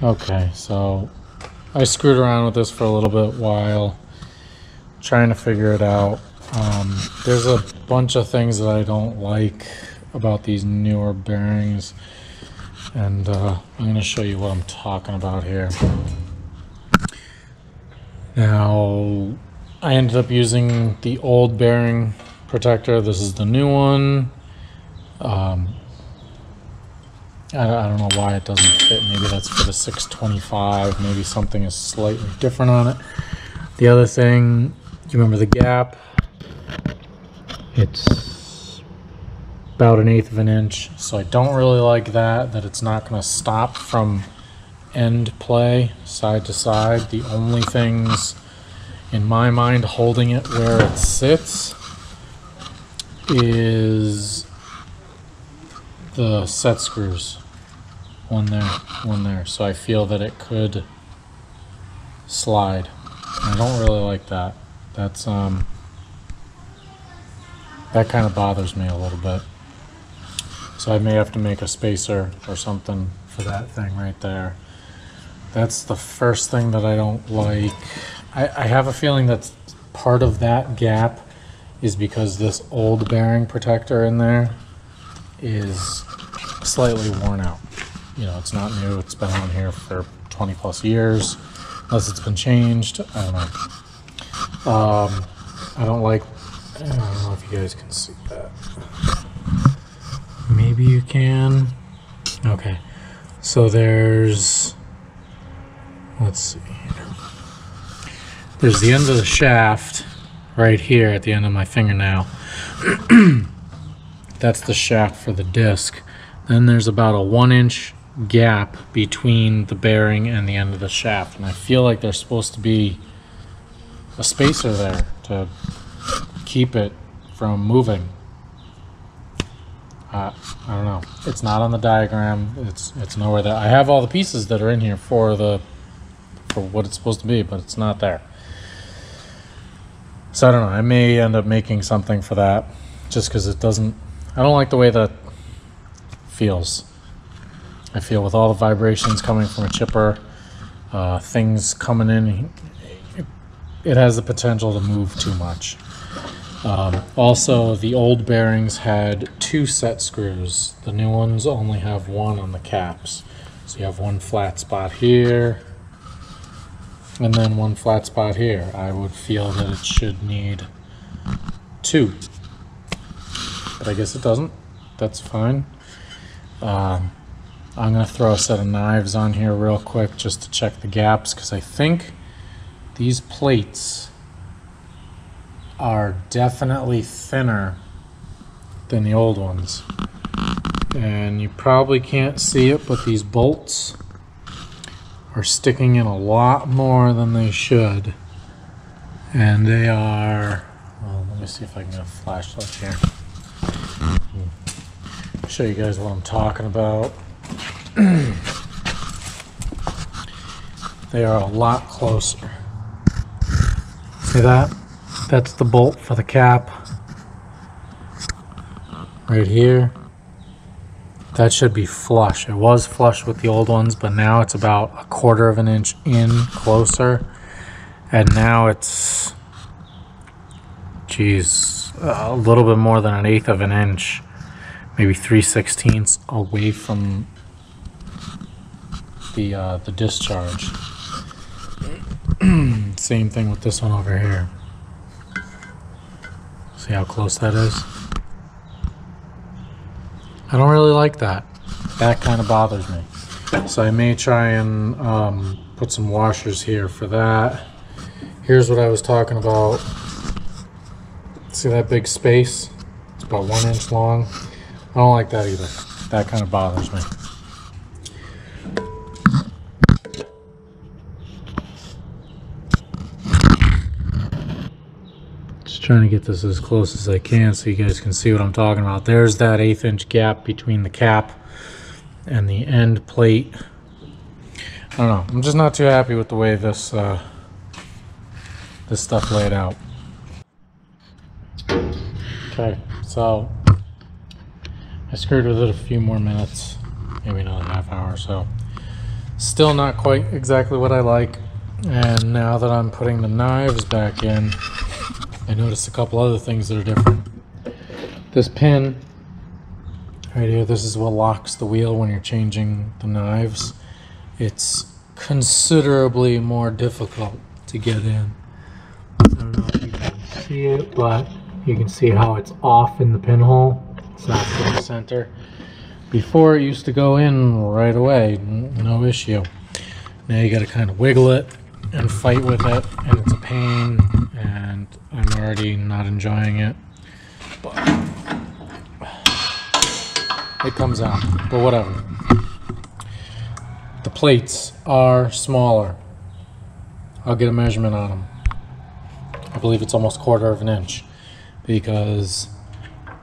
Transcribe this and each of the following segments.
Okay, so I screwed around with this for a little bit while trying to figure it out. There's a bunch of things that I don't like about these newer bearings, and I'm going to show you what I'm talking about here. Now, I ended up using the old bearing protector. This is the new one. I don't know why it doesn't fit. Maybe that's for the 625. Maybe something is slightly different on it. The other thing, you remember the gap? It's about 1/8 of an inch. So I don't really like that it's not going to stop from end play, side to side. The only things in my mind holding it where it sits is the set screws. One there. So I feel that it could slide. I don't really like that. That's that kind of bothers me a little bit. So I may have to make a spacer or something for that thing right there. That's the first thing that I don't like. I have a feeling that part of that gap is because this old bearing protector in there is slightly worn out. You know, it's not new. It's been on here for 20 plus years, unless it's been changed. I don't know. I don't know if you guys can see that. Maybe you can. Okay. So there's, let's see here. There's the end of the shaft right here at the end of my fingernail. That's the shaft for the disc. Then there's about a 1-inch gap between the bearing and the end of the shaft, and I feel like there's supposed to be a spacer there to keep it from moving. I don't know. It's not on the diagram. It's nowhere there. I have all the pieces that are in here for what it's supposed to be, but it's not there. So I don't know. I may end up making something for that, just because it doesn't. I don't like the way that feels. I feel with all the vibrations coming from a chipper, things coming in, it has the potential to move too much. Also, the old bearings had 2 set screws. The new ones only have 1 on the caps. So you have 1 flat spot here, and then 1 flat spot here. I would feel that it should need 2. But I guess it doesn't. That's fine. I'm going to throw a set of knives on here real quick just to check the gaps, because I think these plates are definitely thinner than the old ones. And you probably can't see it, but these bolts are sticking in a lot more than they should. And they are, well, let me see if I can get a flashlight here. Show you guys what I'm talking about. They are a lot closer. See that? That's the bolt for the cap right here. That should be flush. It was flush with the old ones, but now it's about 1/4 of an inch in closer, and now it's, geez, a little bit more than 1/8 of an inch, maybe 3/16 away from the discharge. Same thing with this one over here. See how close that is? I don't really like that. That kind of bothers me. So I may try and put some washers here for that. Here's what I was talking about. See that big space? It's about 1 inch long. I don't like that either. That kind of bothers me. Trying to get this as close as I can so you guys can see what I'm talking about. There's that 1/8 inch gap between the cap and the end plate. I don't know. I'm just not too happy with the way this stuff laid out. Okay, so I screwed with it a few more minutes, maybe another half horsepower, so still not quite exactly what I like. And now that I'm putting the knives back in, I noticed a couple other things that are different. This pin right here, this is what locks the wheel when you're changing the knives. It's considerably more difficult to get in. I don't know if you can see it, but you can see how it's off in the pinhole. It's not in the center. Before it used to go in right away, no issue. Now you got to kind of wiggle it and fight with it, and it's a pain, and I'm already not enjoying it. But it comes out, but whatever. The plates are smaller. I'll get a measurement on them. I believe it's almost 1/4 of an inch, because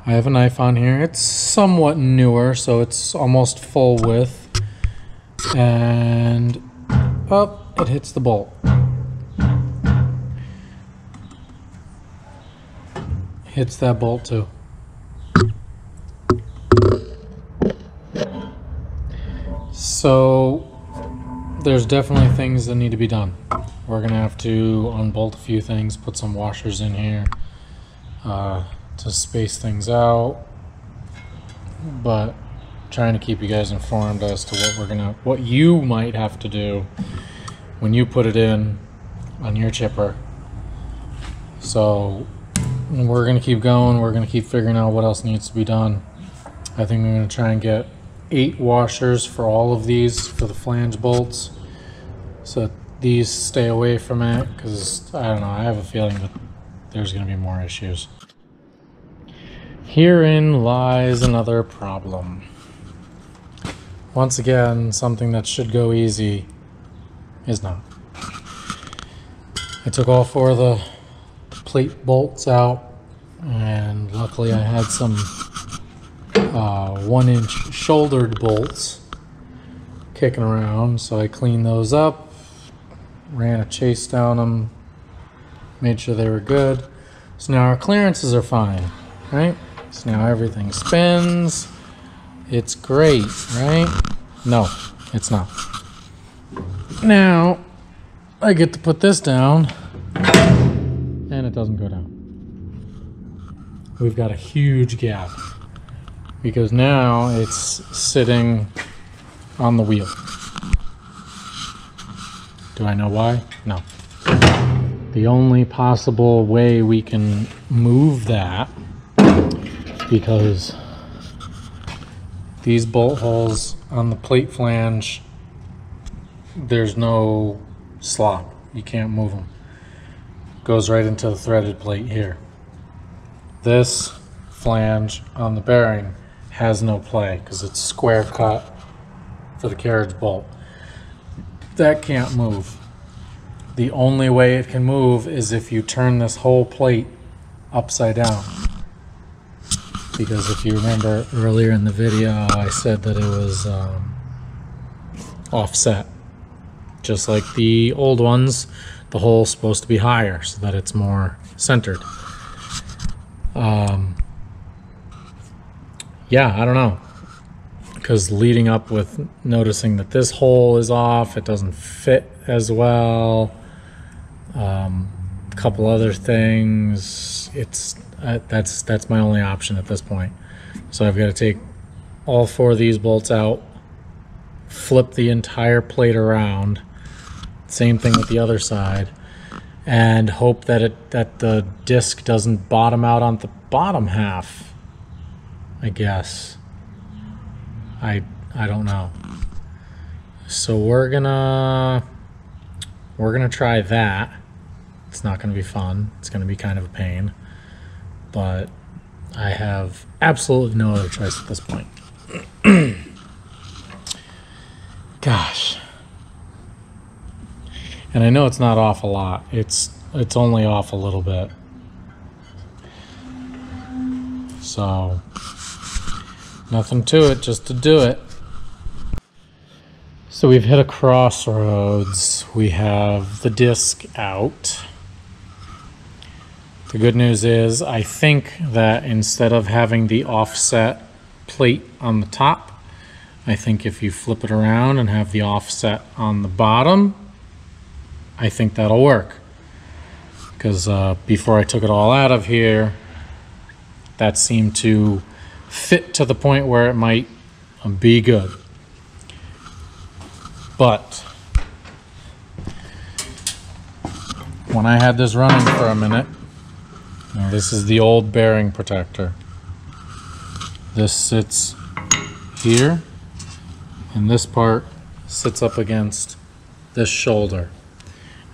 I have a knife on here. It's somewhat newer, so it's almost full width, and it hits the bolt. Hits that bolt too. So there's definitely things that need to be done. We're gonna have to unbolt a few things, put some washers in here to space things out, but trying to keep you guys informed as to what you might have to do when you put it in on your chipper. So we're gonna keep going. We're gonna keep figuring out what else needs to be done. I think I'm gonna try and get 8 washers for all of these for the flange bolts, so that these stay away from it, because I don't know, I have a feeling that there's gonna be more issues. Herein lies another problem. Once again, something that should go easy is not. I took all 4 of the plate bolts out, and luckily I had some 1-inch shouldered bolts kicking around, so I cleaned those up, ran a chase down them, made sure they were good. So now our clearances are fine, right? So now everything spins. It's great, right? No, it's not. Now I get to put this down, and it doesn't go down. We've got a huge gap, because now it's sitting on the wheel. Do I know why? No. The only possible way we can move that, because these bolt holes on the plate flange, there's no slop. You can't move them. Goes right into the threaded plate here. This flange on the bearing has no play because it's square cut for the carriage bolt. That can't move. The only way it can move is if you turn this whole plate upside down. Because if you remember earlier in the video, I said that it was offset. Just like the old ones, the hole's supposed to be higher so that it's more centered. Yeah, I don't know. Because leading up with noticing that this hole is off, it doesn't fit as well. A couple other things. That's my only option at this point. So I've got to take all 4 of these bolts out, flip the entire plate around, same thing with the other side, and hope that the disc doesn't bottom out on the bottom half, I guess. I don't know. So we're gonna try that. It's not gonna be fun. It's gonna be kind of a pain, but I have absolutely no other choice at this point. Gosh. And I know it's not off a lot. It's only off a little bit. So nothing to it, just to do it. So we've hit a crossroads. We have the disc out. The good news is, I think that instead of having the offset plate on the top, I think if you flip it around and have the offset on the bottom, I think that'll work. Because before I took it all out of here, that seemed to fit to the point where it might be good. But when I had this running for a minute, now this is the old bearing protector. This sits here, and this part sits up against this shoulder.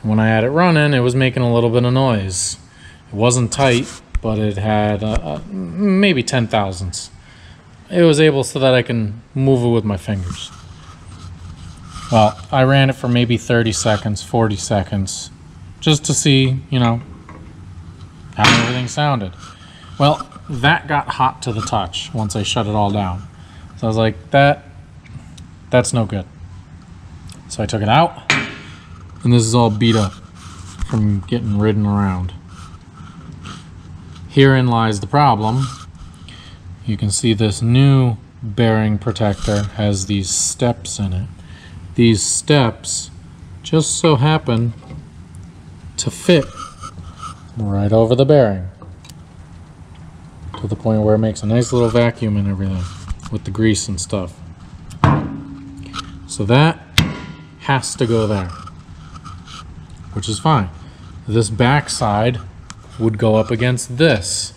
And when I had it running, it was making a little bit of noise. It wasn't tight, but it had maybe 10 thousandths. It was able so that I can move it with my fingers. Well, I ran it for maybe 30 seconds, 40 seconds, just to see, you know, how everything sounded. Well, that got hot to the touch once I shut it all down. So I was like, that's no good. So I took it out, and this is all beat up from getting ridden around. Herein lies the problem. You can see this new bearing protector has these steps in it. These steps just so happen to fit right over the bearing, to the point where it makes a nice little vacuum and everything with the grease and stuff. So that has to go there, which is fine. This back side would go up against this,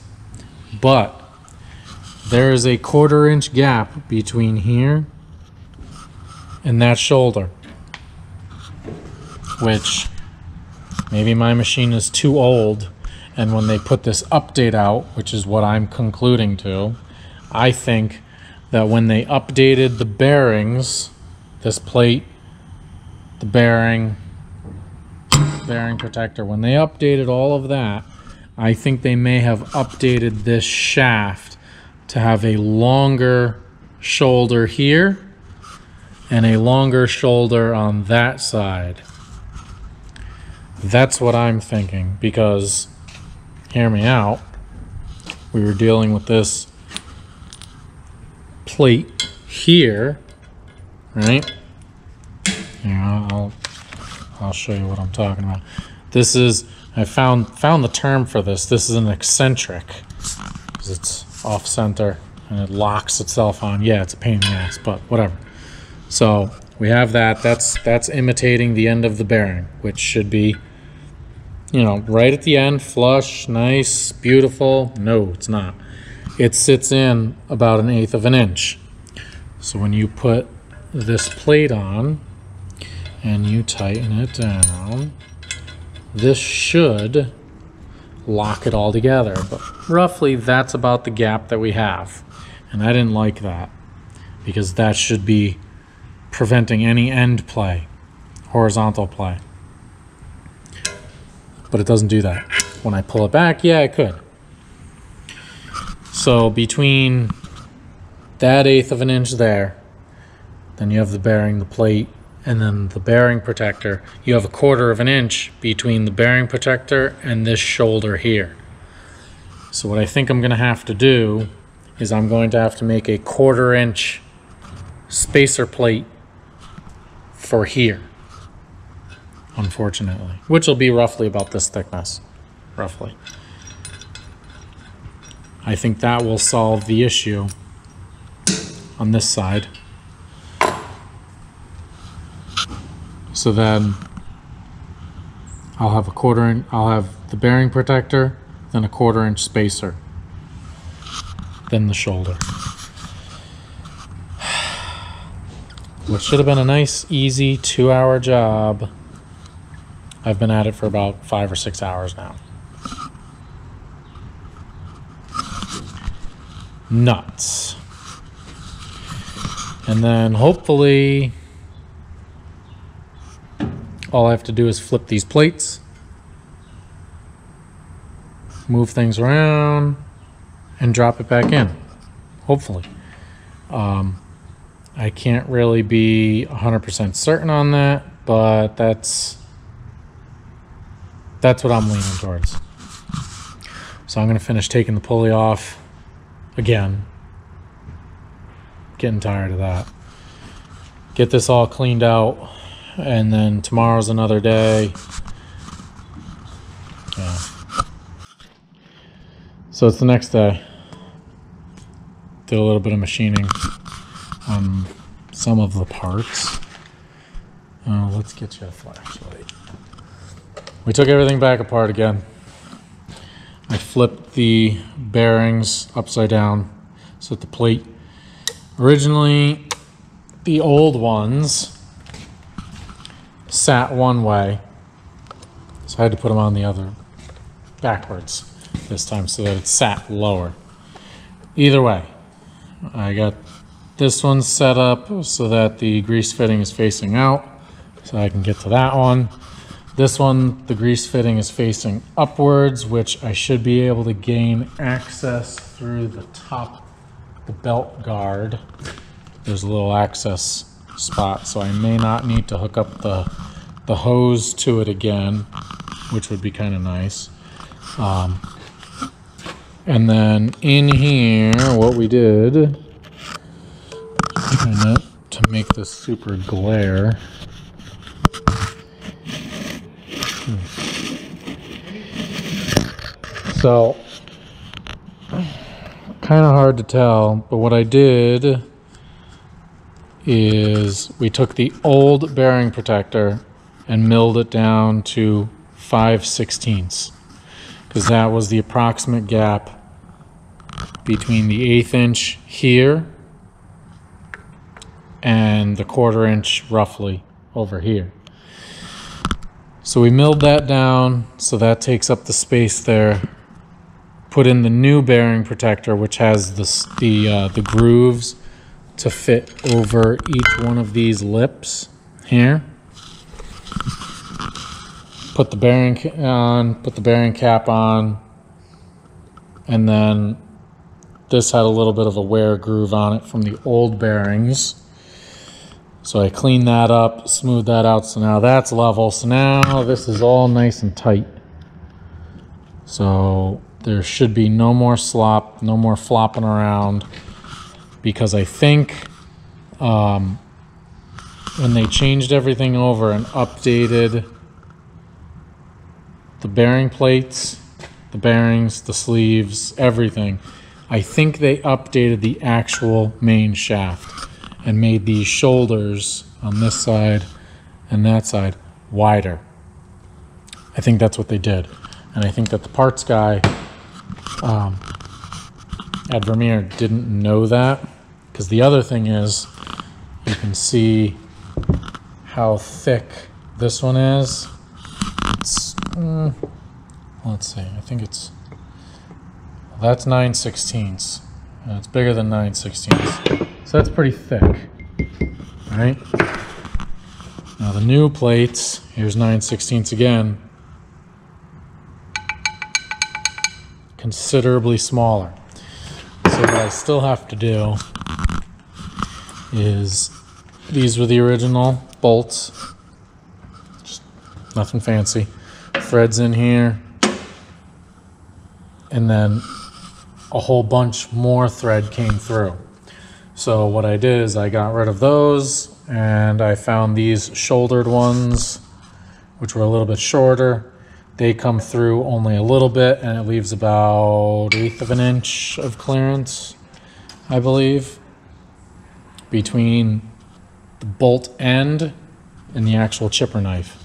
but there is a 1/4 inch gap between here and that shoulder, which maybe my machine is too old, and when they put this update out, which is what I'm concluding to, I think that when they updated the bearings, this plate, the bearing protector, when they updated all of that, I think they may have updated this shaft to have a longer shoulder here and a longer shoulder on that side. That's what I'm thinking, because, hear me out, we were dealing with this plate here, right? Yeah, I'll show you what I'm talking about. This is, I found the term for this. This is an eccentric, because it's off center and it locks itself on. Yeah, it's a pain in the ass, but whatever. So we have that. That's imitating the end of the bearing, which should be, you know, right at the end, flush, nice, beautiful. No, it's not. It sits in about 1/8 of an inch. So when you put this plate on and you tighten it down, this should lock it all together. But roughly that's about the gap that we have. And I didn't like that, because that should be preventing any end play, horizontal play. But it doesn't do that. When I pull it back, yeah, it could. So between that 1/8 of an inch there, then you have the bearing, the plate, and then the bearing protector. You have a 1/4 of an inch between the bearing protector and this shoulder here. So what I think I'm going to have to do is I'm going to have to make a 1/4 inch spacer plate for here, unfortunately, which will be roughly about this thickness, roughly. I think that will solve the issue on this side. So then I'll have a 1/4 inch, I'll have the bearing protector, then a 1/4 inch spacer, then the shoulder. What should have been a nice, easy 2-hour job, I've been at it for about 5 or 6 hours now. Nuts. And then hopefully all I have to do is flip these plates, move things around, and drop it back in. Hopefully. I can't really be 100% certain on that, but that's what I'm leaning towards. So I'm going to finish taking the pulley off again. Getting tired of that. get this all cleaned out, and then tomorrow's another day. Yeah. So it's the next day. Did a little bit of machining on some of the parts. Let's get you a flashlight. We took everything back apart again. I flipped the bearings upside down so that the plate, originally the old ones sat one way, so I had to put them on the other backwards this time so that it sat lower. Either way, I got this one set up so that the grease fitting is facing out, so I can get to that one. This one, the grease fitting is facing upwards, which I should be able to gain access through the top, the belt guard. There's a little access spot, so I may not need to hook up the hose to it again, which would be kind of nice. And then in here, what we did, try not to make this super glare. So, kind of hard to tell, but what I did is we took the old bearing protector and milled it down to 5/16, because that was the approximate gap between the 1/8 inch here and the 1/4 inch roughly over here. So we milled that down, so that takes up the space there. Put in the new bearing protector, which has the grooves to fit over each one of these lips here. Put the bearing on, put the bearing cap on, and then this had a little bit of a wear groove on it from the old bearings. So I cleaned that up, smoothed that out, so now that's level. So now this is all nice and tight. So there should be no more slop, no more flopping around, because I think when they changed everything over and updated the bearing plates, the bearings, the sleeves, everything, I think they updated the actual main shaft and made these shoulders on this side and that side wider. I think that's what they did. And I think that the parts guy at Vermeer didn't know that, because the other thing is, you can see how thick this one is. It's, let's see, I think it's, that's 9/16. It's bigger than 9/16. So that's pretty thick, right? Now the new plates, here's 9/16 again, considerably smaller. So what I still have to do is, these were the original bolts, just nothing fancy. Threads in here, and then a whole bunch more thread came through. So what I did is I got rid of those, and I found these shouldered ones, which were a little bit shorter. They come through only a little bit, and it leaves about 1/8 of an inch of clearance, I believe, between the bolt end and the actual chipper knife.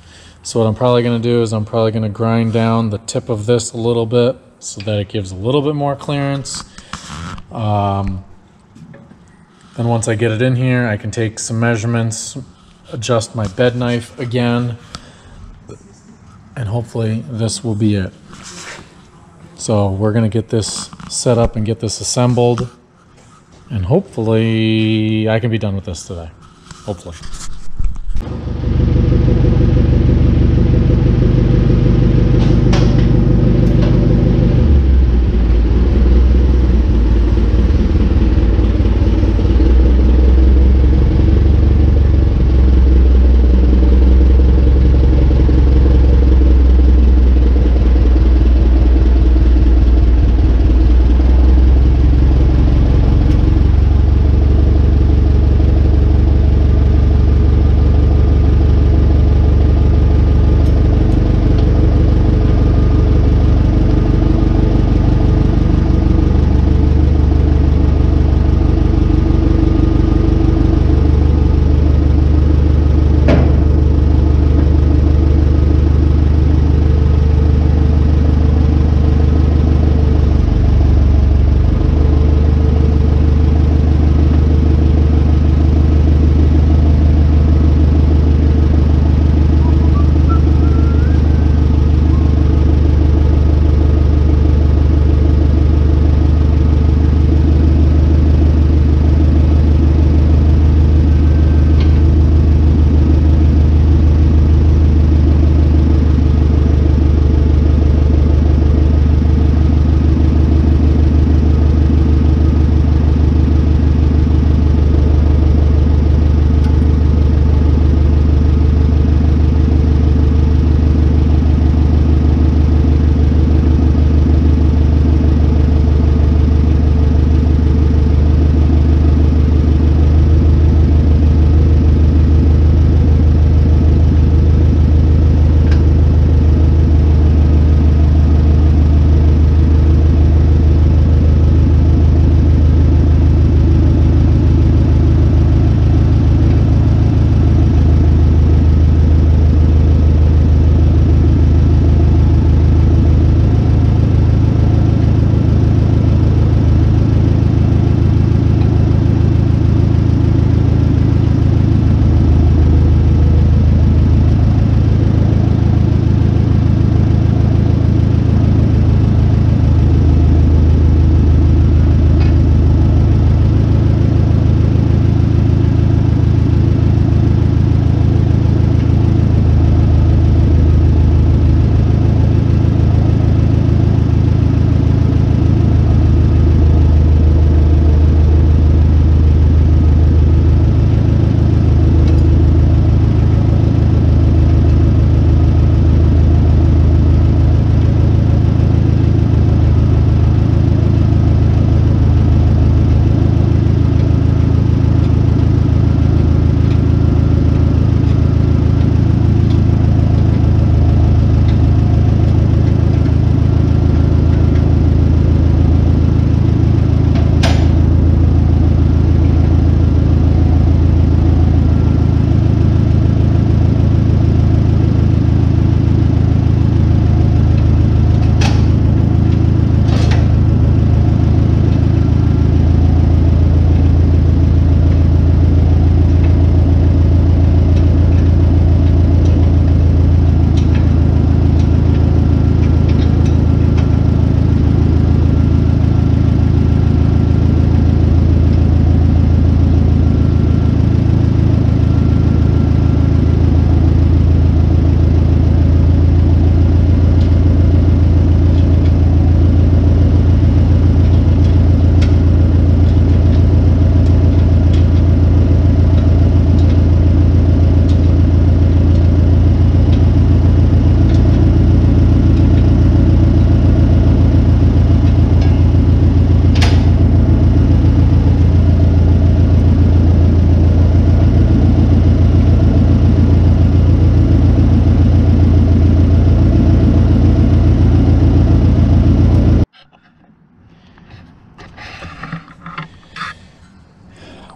So what I'm probably going to do is I'm probably going to grind down the tip of this a little bit so that it gives a little bit more clearance. Then once I get it in here, I can take some measurements, adjust my bed knife again, and hopefully this will be it. So we're going to get this set up and get this assembled, and hopefully I can be done with this today. Hopefully.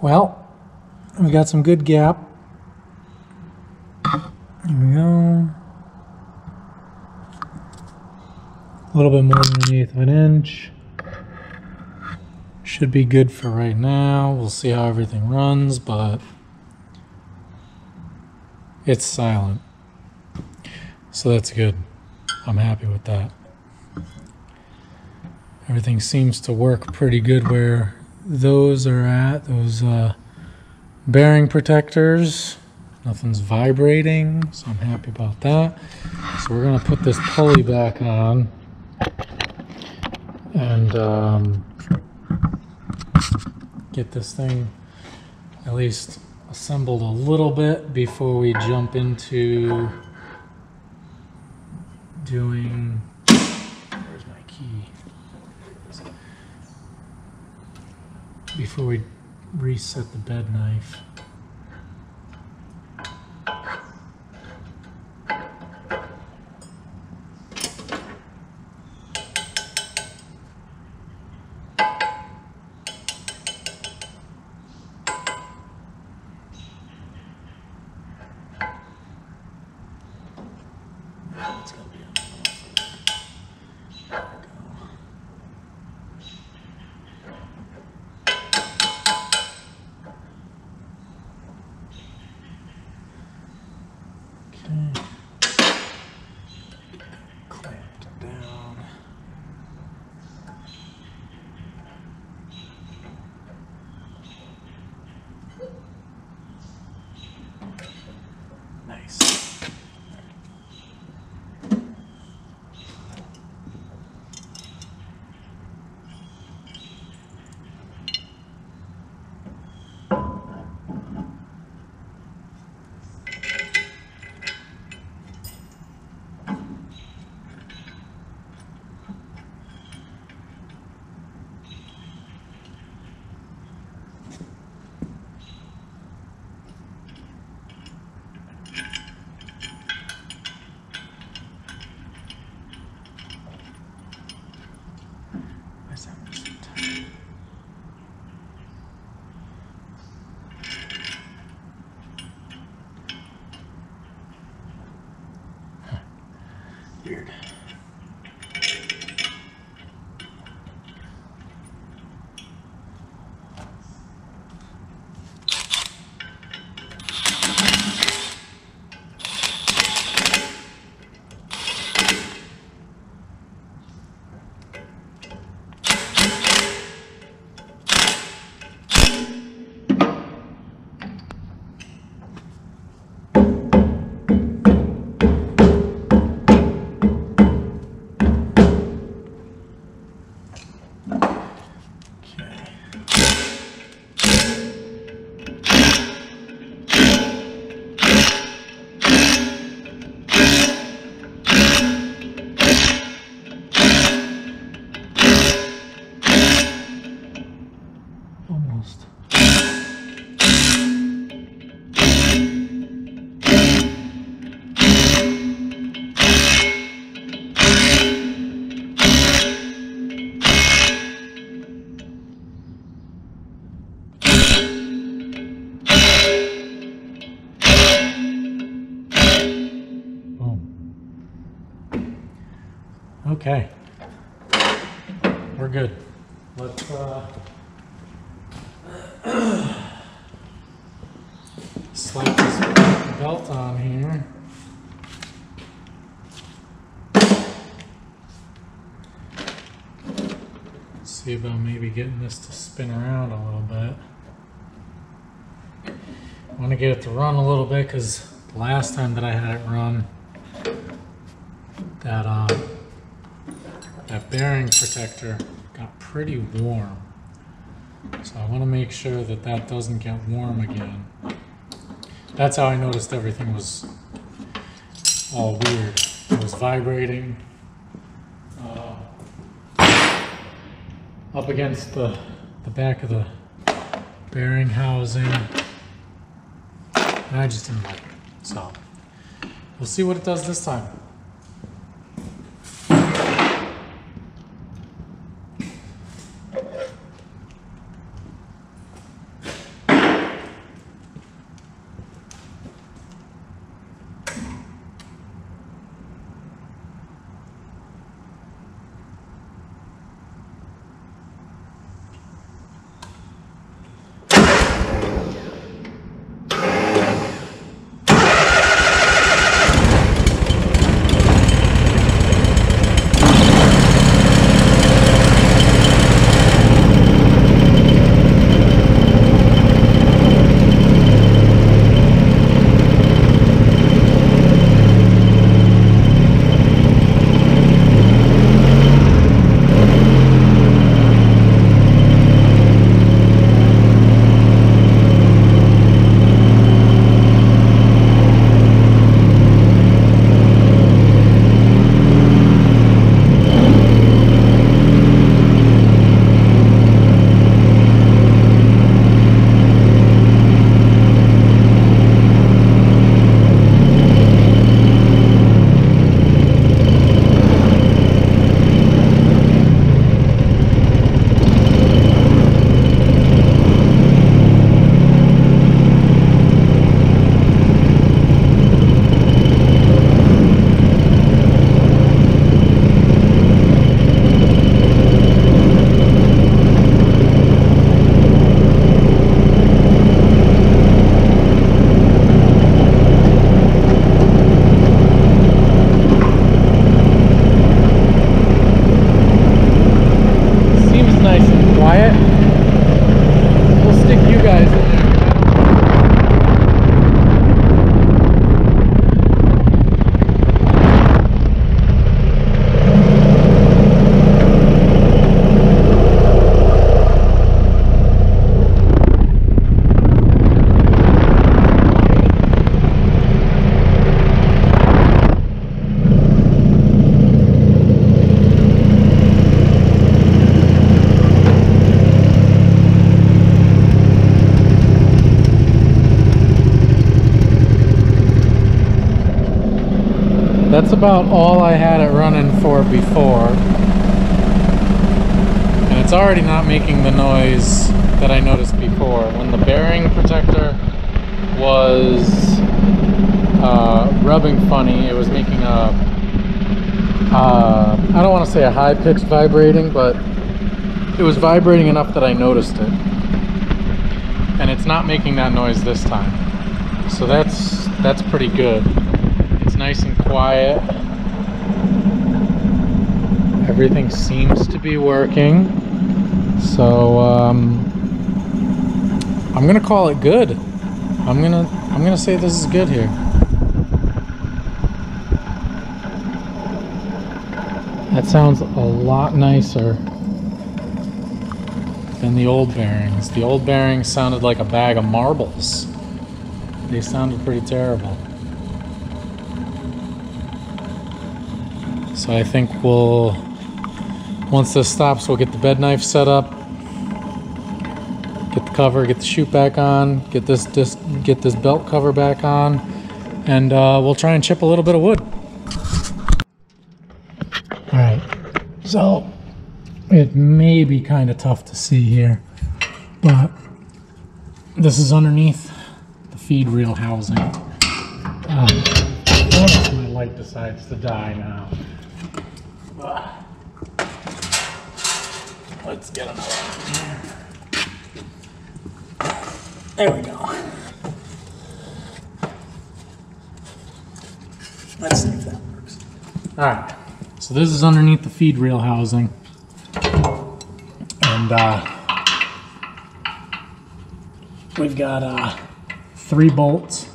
Well, we got some good gap. Here we go. A little bit more than 1/8 of an inch. Should be good for right now. We'll see how everything runs, but it's silent. So that's good. I'm happy with that. Everything seems to work pretty good where those are at, those bearing protectors. Nothing's vibrating, so I'm happy about that. So we're gonna put this pulley back on and get this thing at least assembled a little bit before we jump into doing, where's my key? Before we reset the bed knife. It's gonna be clamped down. Nice. Weird. Almost. Okay, we're good. Let's slap this belt on here. See about maybe getting this to spin around a little bit. I want to get it to run a little bit because the last time that I had it run, that bearing protector got pretty warm. So I want to make sure that that doesn't get warm again. That's how I noticed everything was all weird. It was vibrating up against the back of the bearing housing. And I just didn't like it. So we'll see what it does this time. that's about all I had it running for before. And it's already not making the noise that I noticed before. When the bearing protector was rubbing funny, it was making a, I don't want to say a high-pitched vibrating, but it was vibrating enough that I noticed it. And it's not making that noise this time. So that's pretty good. It's nice and quiet. Everything seems to be working. So I'm gonna call it good. I'm gonna say this is good here. That sounds a lot nicer than the old bearings. The old bearings sounded like a bag of marbles. They sounded pretty terrible. So I think once this stops, we'll get the bed knife set up, get the cover, get the chute back on, get this belt cover back on, and we'll try and chip a little bit of wood. Alright, so it may be kind of tough to see here, but this is underneath the feed reel housing. What if my light decides to die now? Let's get another one here. There we go. Let's see if that works. Alright, so this is underneath the feed reel housing. And we've got 3 bolts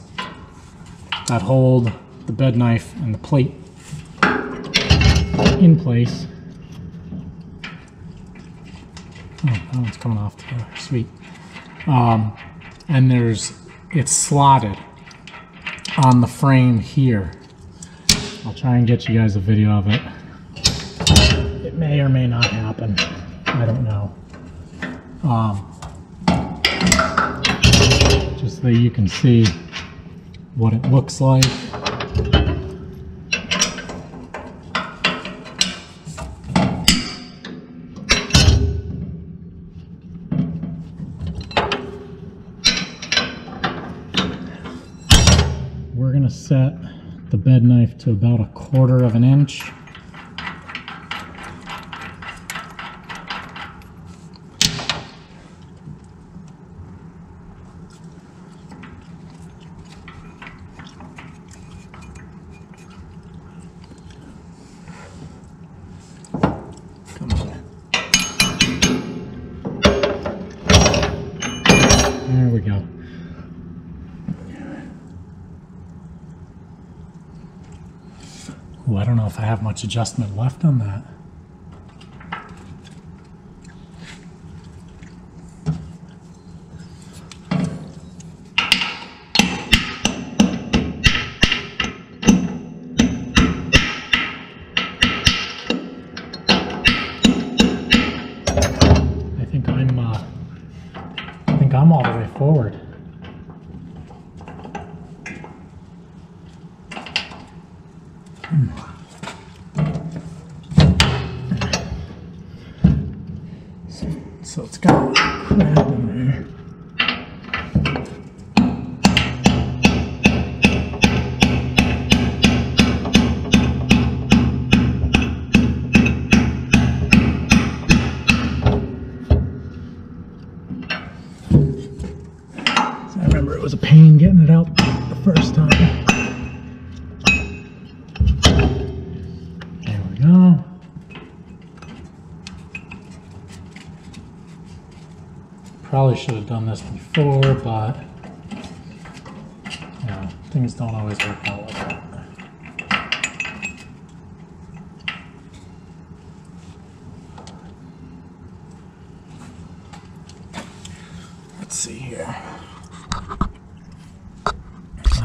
that hold the bed knife and the plate in place. Oh, it's coming off together. Sweet. And it's slotted on the frame here. I'll try and get you guys a video of it. It may or may not happen. I don't know. Just so that you can see what it looks like. We're going to set the bed knife to about 1/4 of an inch. Come on. There we go. Ooh, I don't know if I have much adjustment left on that. I think I'm all the way forward. So it's got a crab in there. So I remember it was a pain getting it out the first time. There we go. Probably should have done this before, but you know, things don't always work out like that. Let's see here. I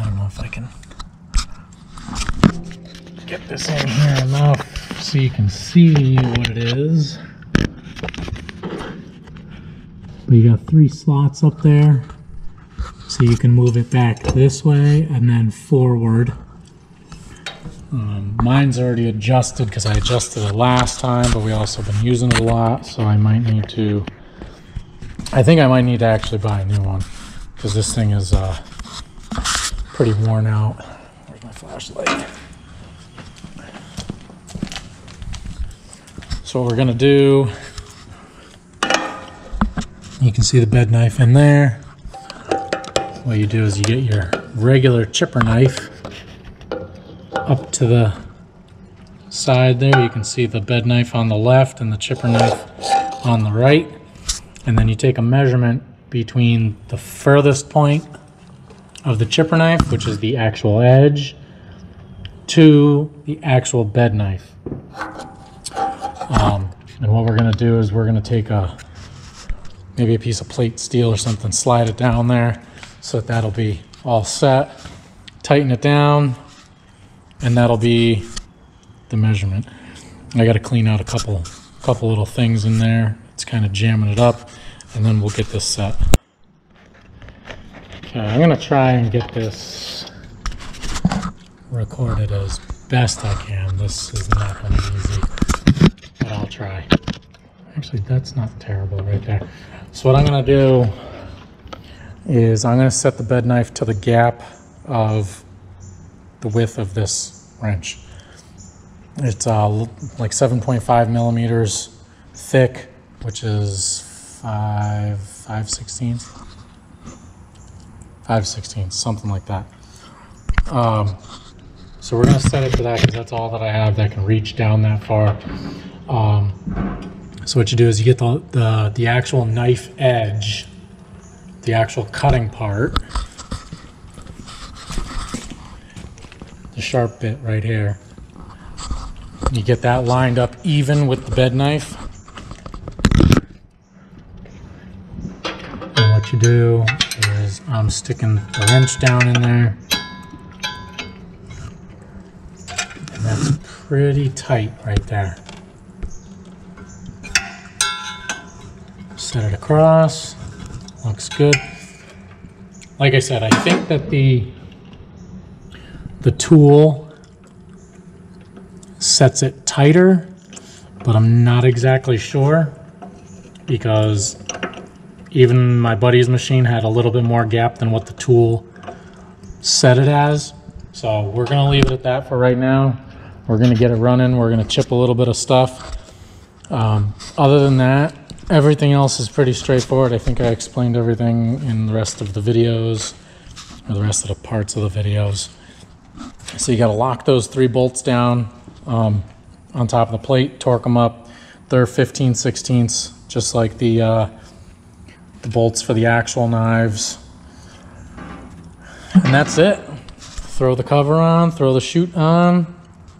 don't know if I can get this in here enough so you can see what it is. But you got 3 slots up there, so you can move it back this way and then forward. Mine's already adjusted because I adjusted it last time, but we also been using it a lot, so I might need to, I think I might need to actually buy a new one because this thing is pretty worn out. Where's my flashlight? So what we're gonna do, you can see the bed knife in there. What you do is you get your regular chipper knife up to the side there. You can see the bed knife on the left and the chipper knife on the right. And then you take a measurement between the furthest point of the chipper knife, which is the actual edge, to the actual bed knife. And what we're gonna do is we're gonna take maybe a piece of plate steel or something, slide it down there so that that'll be all set. Tighten it down, and that'll be the measurement. I got to clean out a couple little things in there. It's kind of jamming it up, and then we'll get this set. Okay, I'm gonna try and get this recorded as best I can. This is not gonna be easy, but I'll try. Actually, that's not terrible right there. So what I'm gonna do is I'm gonna set the bed knife to the gap of the width of this wrench. It's like 7.5 millimeters thick, which is 5/16, something like that. So we're gonna set it to that because that's all that I have that can reach down that far. So what you do is you get the actual knife edge, the actual cutting part, the sharp bit right here. You get that lined up even with the bed knife. And what you do is I'm sticking the wrench down in there. And that's pretty tight right there. Set it across. Looks good. Like I said, I think that the tool sets it tighter, but I'm not exactly sure because even my buddy's machine had a little bit more gap than what the tool set it as. So we're gonna leave it at that for right now. We're gonna get it running. We're gonna chip a little bit of stuff. Other than that, everything else is pretty straightforward. I think I explained everything in the rest of the videos, or the rest of the parts of the videos. So you got to lock those 3 bolts down on top of the plate, torque them up. They're 15/16, just like the bolts for the actual knives. And that's it. Throw the cover on, throw the chute on,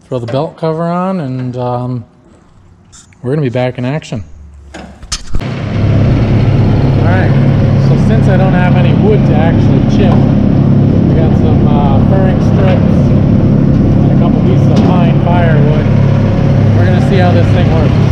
throw the belt cover on, and we're going to be back in action. Alright, so since I don't have any wood to actually chip, we got some furring strips and a couple pieces of pine firewood. We're going to see how this thing works.